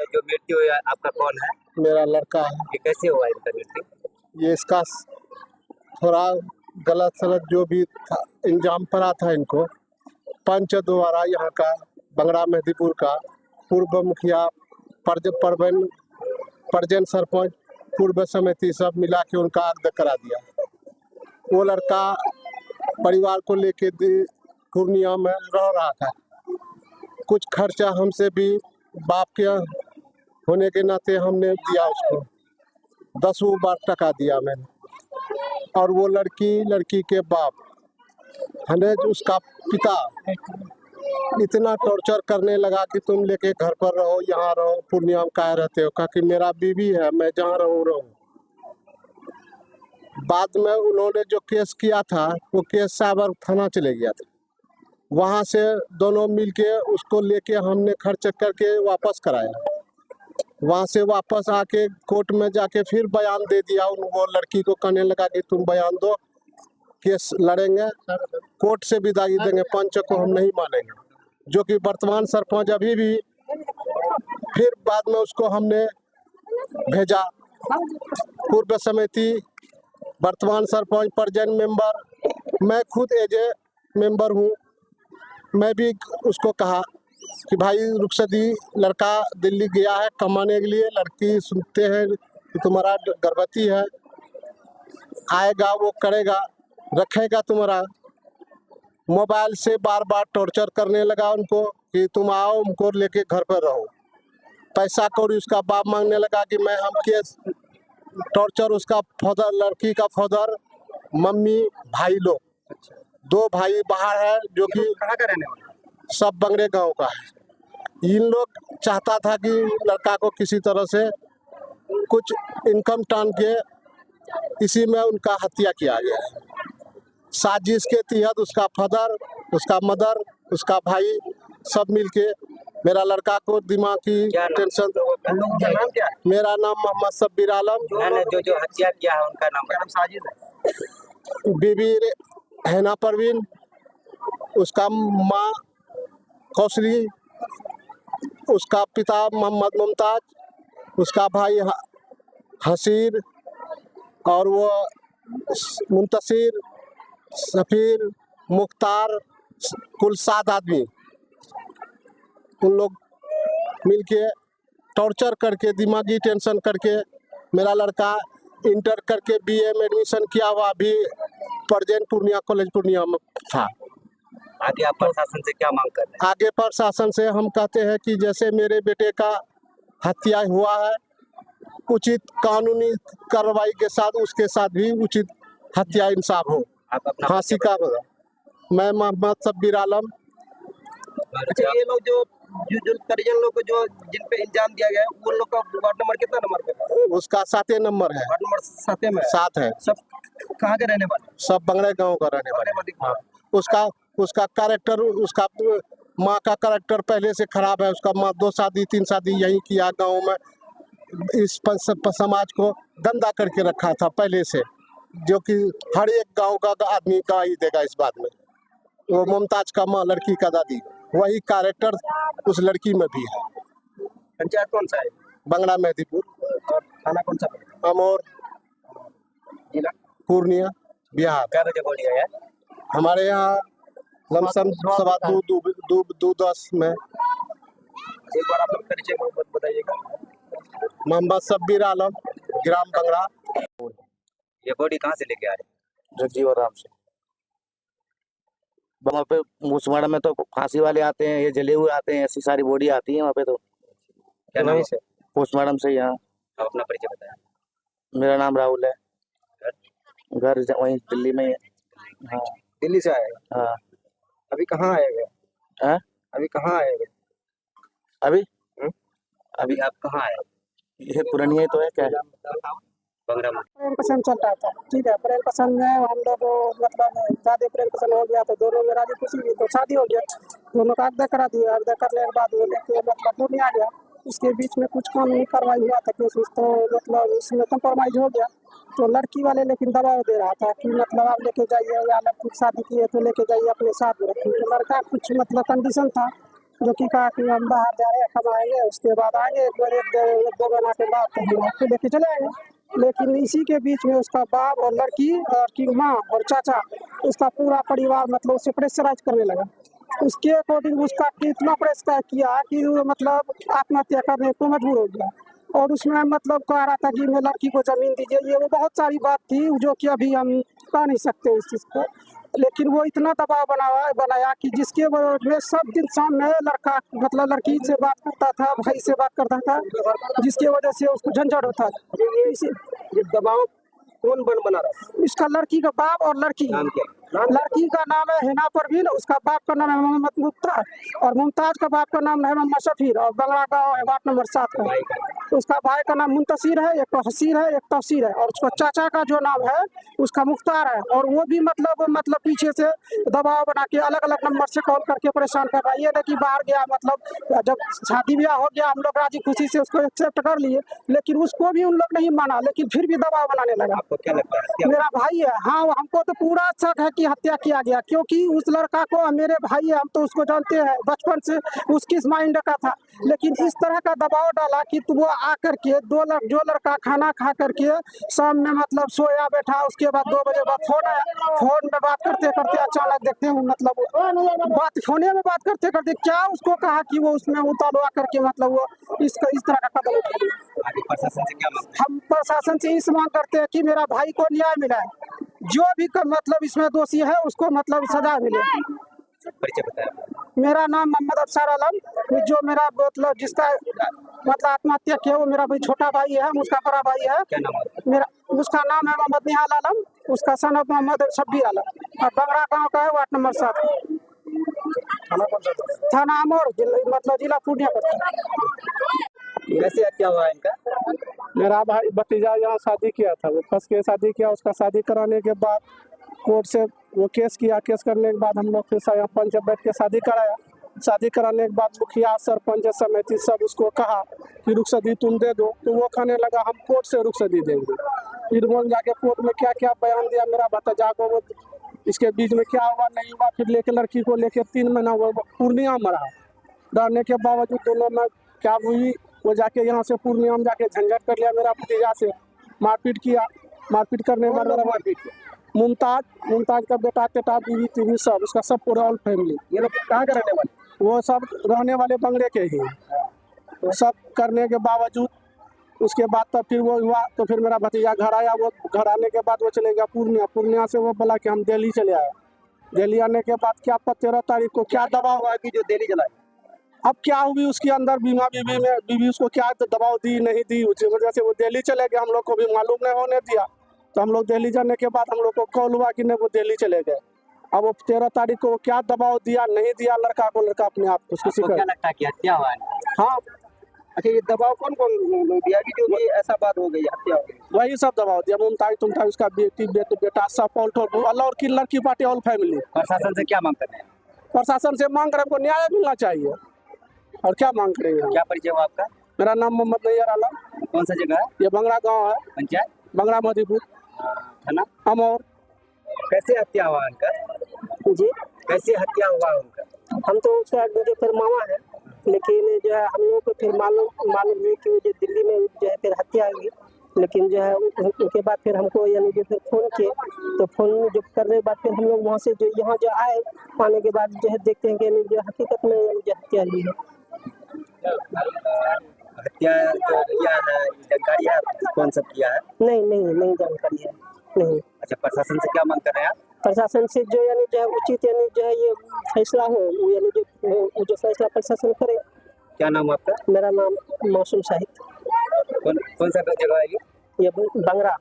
जो मृत्यु हुई आपका कौन है? मेरा लड़का है। ये कैसे हुआ इनका मृत्यु? ये इसका थोड़ा गलत सलत जो भी था, इंजाम पड़ा था इनको पंच द्वारा यहाँ का बंगड़ा मेहदीपुर का पूर्व मुखिया परजन सरपंच पूर्व समिति सब मिला के उनका अग्द करा दिया। वो लड़का परिवार को लेके पूर्णिया में रह रहा था। कुछ खर्चा हमसे भी बाप के होने के नाते हमने दिया उसको 10 बार टका दिया मैंने। और वो लड़की के बाप हमें उसका पिता इतना टॉर्चर करने लगा कि तुम लेके घर पर रहो, यहाँ रहो, पूर्णिया में काहे रहते हो। कहा कि मेरा बीवी है, मैं जहाँ रहूँ। बाद में उन्होंने जो केस किया था वो केस साबर थाना चले गया था। वहाँ से दोनों मिलके उसको लेके हमने खर्च करके वापस कराया। वहाँ से वापस आके कोर्ट में जाके फिर बयान दे दिया। वो लड़की को कहने लगा कि तुम बयान दो, केस लड़ेंगे, कोर्ट से विदाई देंगे, पंच को हम नहीं मानेंगे। जो कि वर्तमान सरपंच अभी भी फिर बाद में उसको हमने भेजा। पूर्व समिति वर्तमान सरपंच परजन मेंबर, मैं खुद एज ए मेंबर हूँ। मैं भी उसको कहा कि भाई रुखसदी लड़का दिल्ली गया है कमाने के लिए, लड़की सुनते हैं कि तुम्हारा गर्भवती है, आएगा वो करेगा, रखेगा तुम्हारा। मोबाइल से बार बार टॉर्चर करने लगा उनको कि तुम आओ, उनको लेके घर पर रहो। पैसा कौड़ी उसका बाप मांगने लगा कि मैं हम केस टॉर्चर। उसका फादर, लड़की का फादर, मम्मी, भाई लोग, 2 भाई बाहर है जो कि कहाँ का रहने वाला? सब बंगड़े गांव का है। इन लोग चाहता था कि लड़का को किसी तरह से कुछ इनकम टान के इसी में उनका हत्या किया गया है। साजिश के तहत उसका फादर, उसका मदर, उसका भाई सब मिलके मेरा लड़का को दिमाग की टेंशन। मेरा नाम मोहम्मद शब्बीर आलम। जो हत्या किया है उनका नाम साजिश है। बीबी हैना परवीन, उसका माँ कौसली, उसका पिता मोहम्मद मुमताज, उसका भाई हसीर और वो मुंतसिर, सफीर, मुख्तार, कुल 7 आदमी। उन लोग मिलके टॉर्चर करके दिमागी टेंशन करके मेरा लड़का इंटर करके BA में एडमिशन किया हुआ अभी परजन पूर्णिया कॉलेज पूर्णिया में था। आगे आप प्रशासन से क्या मांग कर रहे हैं? आगे प्रशासन से हम कहते हैं कि जैसे मेरे बेटे का हत्या हुआ है, उचित कानूनी कार्रवाई के साथ उसके साथ भी उचित हत्या इंसाफ हो, फांसी का होगा। मैं मोहम्मद शब्बीर आलम। अच्छा, ये लोग जो परिजन लोग को जो जिन पे इल्जाम दिया गया है, उन लोग का वार्ड नंबर कितना नंबर पे? उसका 7 नंबर है। वार्ड नंबर 7 में 7 है। सब कहाँ के रहने वाले? सब बंगड़े गांव का रहने वाले। हाँ। उसका कैरेक्टर, उसका माँ का कैरेक्टर पहले से खराब है। उसका माँ 2 शादी 3 शादी यही किया गांव में, इस समाज को गंदा करके रखा था पहले से, जो कि हर एक गांव का आदमी गवाही देगा इस बात में। वो मुमताज का माँ, लड़की का दादी, वही कैरेक्टर उस लड़की में भी है। पंचायत कौन सा है? बंगड़ा मेहदीपुर। और थाना कौन सा? अमोर, जिला पूर्णिया, बिहार। क्या बजे गोली है? हमारे यहाँ लमसम 2:10 में। एक बार आप परिचय बताइएगा। मोहम्मद शब्बीर आलम, ग्राम बंगड़ा। ये बॉडी कहाँ से लेके आए? जगजीवन राम से। वहाँ पे पोस्टमार्टम में तो फांसी वाले आते हैं, ये जले हुए आते हैं, ऐसी सारी बॉडी आती है वहाँ पे। तो क्या नाम से? पोस्टमार्टम से यहाँ। आप अपना परिचय बताया। मेरा नाम राहुल है। घर वहीं दिल्ली में है। हाँ। दिल्ली से आए? हाँ। अभी कहाँ आए हुए? अभी कहाँ आए हुए? अभी आप कहाँ आए? ये पुरानी तो है क्या? प्रेम पसंद चल रहा था, ठीक है। प्रेम पसंद में हम लोग मतलब ज़्यादा प्रेम पसंद हो गया तो दोनों में राजी खुशी हुई तो शादी हो गया। दोनों का अग्दा करा दिया। अग्दा करने के बाद वो लेके मतलब पूर्णिया आ गया। उसके बीच में कुछ कानूनी कार्रवाई हुआ था, केस तो मतलब उसमें कंप्रोमाइज हो गया। तो लड़की वाले लेकिन दबाव दे रहा था कि मतलब आप लेके जाइए, या अलग कुछ शादी किए तो लेके जाइए, अपने साथ में रखिए। तो लड़का कुछ मतलब कंडीशन था जो कि कहा कि हम बाहर जा रहे हैं, कमाएंगे, उसके बाद आएंगे एक बार एक दो महीना के बाद तो हम आपको लेके चले आएंगे। लेकिन इसी के बीच में उसका बाप और लड़की और की माँ और चाचा, उसका पूरा परिवार मतलब उसे प्रेशराइज करने लगा। उसके अकॉर्डिंग उसका कितना प्रेशर किया कि वो मतलब आत्महत्या करने को मजबूर हो गया। और उसमें मतलब कह रहा था कि मैं लड़की को जमीन दीजिए, ये वो बहुत सारी बात थी जो कि अभी हम कह नहीं सकते इस चीज़ को। लेकिन वो इतना दबाव बनाया कि जिसके वजह में सब दिन शाम में लड़का मतलब लड़की से बात करता था, भाई से बात करता था, जिसकी वजह से उसको झंझट होता था। ये दबाव कौन बना रहा है? इसका लड़की का बाप और लड़की, नाम क्या है? लड़की का नाम है हिना परवीन, उसका बाप का नाम है मोहम्मद मुख्तार और मुमताज का बाप का नाम है मोहम्मद शफीर और बंगला गाँव है वार्ड नंबर 7 का। उसका भाई का नाम मुंतसिर है, एक हसीर है, एक तफसीर है और उसका चाचा का जो नाम है उसका मुख्तार है। और वो भी मतलब पीछे से दबाव बना के अलग अलग नंबर से कॉल करके परेशान कर रहा है। ये नहीं कि बाहर गया, मतलब जब शादी ब्याह हो गया हम लोग राजी खुशी से उसको एक्सेप्ट कर लिए, लेकिन उसको भी उन लोग नहीं माना, लेकिन फिर भी दबाव बनाने लगा। आपको क्या लगता है? मेरा भाई है, हाँ हमको तो पूरा शक है कि हत्या किया गया, क्योंकि उस लड़का को मेरे भाई है, हम तो उसको जानते हैं बचपन से, उसकी माइंड का था। लेकिन इस तरह का दबाव डाला कि वो आकर के जो लड़का खाना खा करके शाम में मतलब सोया बैठा, उसके बाद 2 बजे बाद फोन आया, फोन में बात करते करते अचानक देखते हैं मतलब फोने में बात करते करते क्या उसको कहा कि वो उसमें उतारो आकर के मतलब वो इस तरह का कदम उठा लिया। आगे प्रशासन से क्या मांग? हम प्रशासन से इस मांग करते हैं कि मेरा भाई को न्याय मिले, जो भी मतलब इसमें दोषी है उसको मतलब सजा मिले। परिचय बताया। मेरा नाम मोहम्मद अफसर आलम, जो मेरा मतलब जिसका मतलब आत्महत्या किया वो मेरा भाई छोटा भाई है, उसका बड़ा भाई है। क्या नाम है? मेरा उसका नाम है मोहम्मद निहाल आलम, उसका सन ऑफ मोहम्मद शब्बीर आलम और बंगड़ा गाँव का है, वार्ड नंबर 7, थाना अमोर, मतलब जिला पूर्णिया पड़ता है। कैसे हत्या हुआ है इनका? मेरा भाई भतीजा यहाँ शादी किया था, वो फंस के शादी किया। उसका शादी कराने के बाद कोर्ट से वो केस किया, केस करने के बाद हम लोग फिर यहाँ पंचायत बैठ के शादी कराया। शादी कराने के बाद मुखिया सरपंच समिति सब उसको कहा कि रुखसदी तुम दे दो, तो वो कहने लगा हम कोर्ट से रुखसदी देंगे। फिर वो जाके कोर्ट में क्या क्या बयान दिया मेरा भतीजा को, वो इसके बीच में क्या हुआ नहीं हुआ, फिर लेके लड़की को लेके 3 महीना वो पूर्णिया में रहा। रहने के बावजूद दोनों में क्या हुई, वो जाके यहाँ से पूर्णिया में जाके झंझट कर लिया, मेरा भतीजा से मारपीट किया। मारपीट करने के बाद मुमताज का बेटा तेटा बीवी तीवी सब उसका सब पूरा ऑल फैमिली। ये लोग कहाँ का रहने वाले? वो सब रहने वाले बंगले के ही। तो सब करने के बावजूद उसके बाद तब फिर वो हुआ, तो फिर मेरा भतीजा घर आया। वो घर आने के बाद वो चले गया पूर्णिया से वो बोला कि हम दिल्ली चले आए। दिल्ली आने के बाद क्या 13 तारीख को क्या दबाव हुआ कि जो दिल्ली चलाए। अब क्या हुई उसके अंदर बीवी उसको क्या दबाव दी नहीं दी, उसी वजह से वो दिल्ली चले गए। हम लोग को भी मालूम नहीं होने दिया, तो हम लोग दिल्ली जाने के बाद हम लोग को कॉल हुआ कि नहीं वो दिल्ली चले गए। अब वो 13 तारीख को क्या दबाव दिया नहीं दिया लड़का को, लड़का अपने आप को क्या लगता है कि हत्या हुआ है? हाँ। अच्छा, ये दबाव कौन दिया कि जो भी ऐसा बात हो गई, हत्या हो गई? वही सब दबाव दिया, मुमताज तुमताज उसका बेटा सब अल्लाह और की लड़की पार्टी ऑल फैमिली। प्रशासन से क्या मांग करते हैं? प्रशासन से मांग कर हमको न्याय मिलना चाहिए, और क्या मांग करेंगे। क्या परिचय हुआ आपका? मेरा नाम मोहम्मद नैयर आलम। कौन सा जगह है? ये बंगड़ा गाँव है, पंचायत बंगड़ा मधीपुर, थाना अमौर। कैसे हत्या हुआ उनका? जी, कैसे हत्या हुआ उनका? हम तो उसका जो फिर मामा है, लेकिन जो है हम लोग को फिर मालूम हुई कि जो दिल्ली में जो है फिर हत्या हुई। लेकिन जो है उसके बाद फिर हमको यानी जो फिर फ़ोन किए, तो फ़ोन जो करने के बाद फिर हम लोग वहाँ से जो यहाँ जो आए, आने के बाद जो है देखते हैं कि जो हकीकत में जो हत्या हुई है। हत्या जो किया है जानकारी है कौन सब किया है? नहीं जानकारी है, नहीं। अच्छा, प्रशासन से क्या मांग कर रहे हैं आप? प्रशासन से जो यानी जो है उचित यानी जो है ये फैसला हो, यानी जो फैसला प्रशासन करे। क्या नाम है आपका? मेरा नाम मौसम शाहिद। कौन सा जगह है ये बंगड़ा,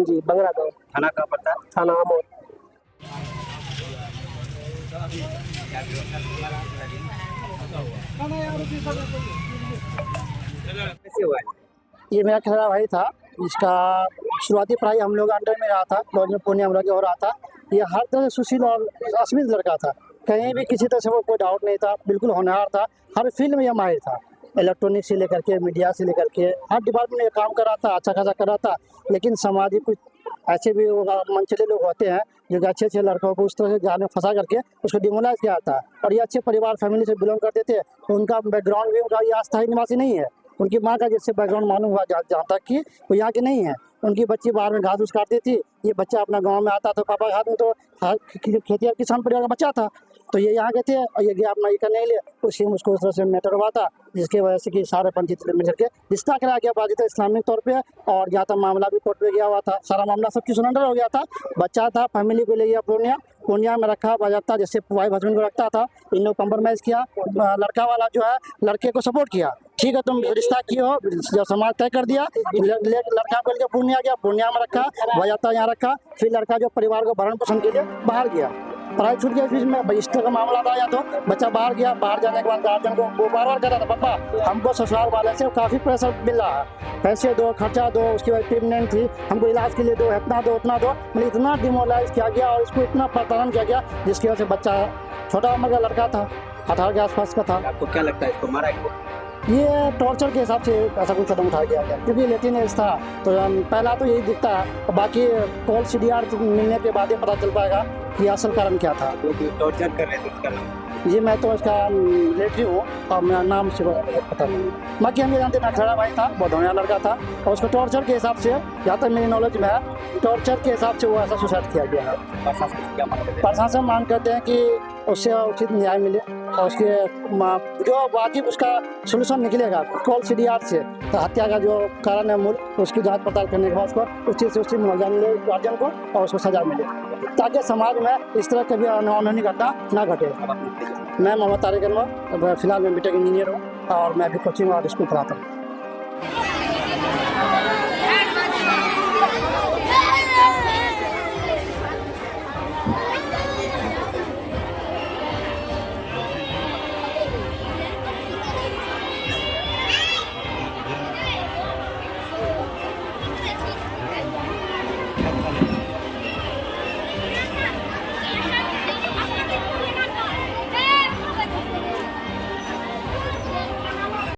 जी बंगड़ा गाँव। थाना कहाँ पड़ता है? थाना अमोर। कैसे हुआ है? ये मेरा छोटा भाई था, इसका शुरुआती पढ़ाई हम लोग अंडर में रहा था, लॉज में पूर्णिया में हो रहा था। ये हर तरह से सुशील और अस्मित लड़का था, कहीं भी किसी तरह से वो कोई डाउट नहीं था, बिल्कुल होनहार था, हर फील्ड में यह माहिर था। इलेक्ट्रॉनिक से लेकर के मीडिया से लेकर के हर डिपार्टमेंट में काम कर रहा था, अच्छा खासा कर रहा था। लेकिन सामाजिक कुछ ऐसे भी मनचले लोग होते हैं जो कि अच्छे अच्छे लड़कों को उस तरह से जाल में फंसा करके उसको डिमोलाइज किया जाता है। और ये अच्छे परिवार फैमिली से बिलोंग करते थे, तो उनका बैकग्राउंड भी उनका ये अस्थायी निवासी नहीं है। उनकी माँ का जिससे बैकग्राउंड मालूम हुआ जहाँ तक कि वो यहाँ की नहीं है। उनकी बच्ची बाहर में घास फूस काटती थी, ये बच्चा अपना गांव में आता, तो पापा के हाथ में तो खेती और किसान परिवार का बच्चा था, तो ये यहाँ के थे और ये गया अपना ये करने के लिए। उसी उसको उस तरह से मैटर हुआ था, जिसकी वजह से कि सारे पंचायत मिल करके रिश्ता कराया गया बाकायदा इस्लामिक तौर पे। और यहाँ तक मामला भी कोर्ट में गया हुआ था, सारा मामला सब चीज़ सरेंडर हो गया था। बच्चा था, फैमिली को ले गया पूर्णिया में रखा बाजाता, जैसे वाइफ हस्बैंड को रखता था। इन लोग कंप्रोमाइज़ किया, लड़का वाला जो है लड़के को सपोर्ट किया, ठीक है तुम रिश्ता किए हो, जब समाज तय कर दिया, लड़का को लेकर पूर्णिया गया, पूर्णिया में रखा, बाजाता यहाँ रखा। फिर लड़का जो परिवार को भरण पोषण के लिए बाहर गया, पढ़ाई छूट गया। इस बीच में इस तरह का मामला आया, तो बच्चा बाहर गया। बाहर जाने के बाद गार्जियन को वो बार बार कह रहा था, पापा हमको ससुराल वाले से काफ़ी प्रेशर मिल रहा है, पैसे दो, खर्चा दो, उसकी बाद ट्रीटमेंट थी, हमको इलाज के लिए दो, इतना दो उतना दो। मतलब इतना डिमोलाइज किया गया और इसको इतना प्रताड़न किया गया, जिसकी वजह से बच्चा छोटा उम्र का लड़का था, 18 के आसपास का था। आपको क्या लगता है इसको मारा क्यों? ये टॉर्चर के हिसाब से ऐसा कुछ कदम उठाया गया, क्योंकि लेटिन एज था। तो पहला तो यही दिखता है, बाकी कॉल CDR मिलने के बाद ही पता चल पाएगा कि असल कारण क्या था। टॉर्चर कर रहे थे उसका नाम? जी मैं तो इसका रिलेटिव हूँ और मेरा नाम से पता नहीं। बाकी हम ये जानते हैं नखड़ा भाई था, बधौनिया लड़का था, और उसको टॉर्चर के हिसाब से, जहाँ तक मेरी नॉलेज में है, टॉर्चर के हिसाब से वो ऐसा सुसाइड किया गया है। प्रशासन मांग करते हैं कि उससे उचित न्याय मिले और उसके जो वाजिब उसका सोल्यूशन निकलेगा कॉल CDR से, तो हत्या का जो कारण है मूल, उसकी जांच पड़ताल करने के बाद उसको उस चीज़ से उचित मुआवजा मिले गार्जियन को और उसको सजा मिले, ताकि समाज में इस तरह कभी अनहोनी घटना ना घटे। मैं मोहम्मद तारिक अनवर, फिलहाल मैं BTech इंजीनियर हूँ और मैं अभी कोचिंग और स्कूल पढ़ाता हूँ।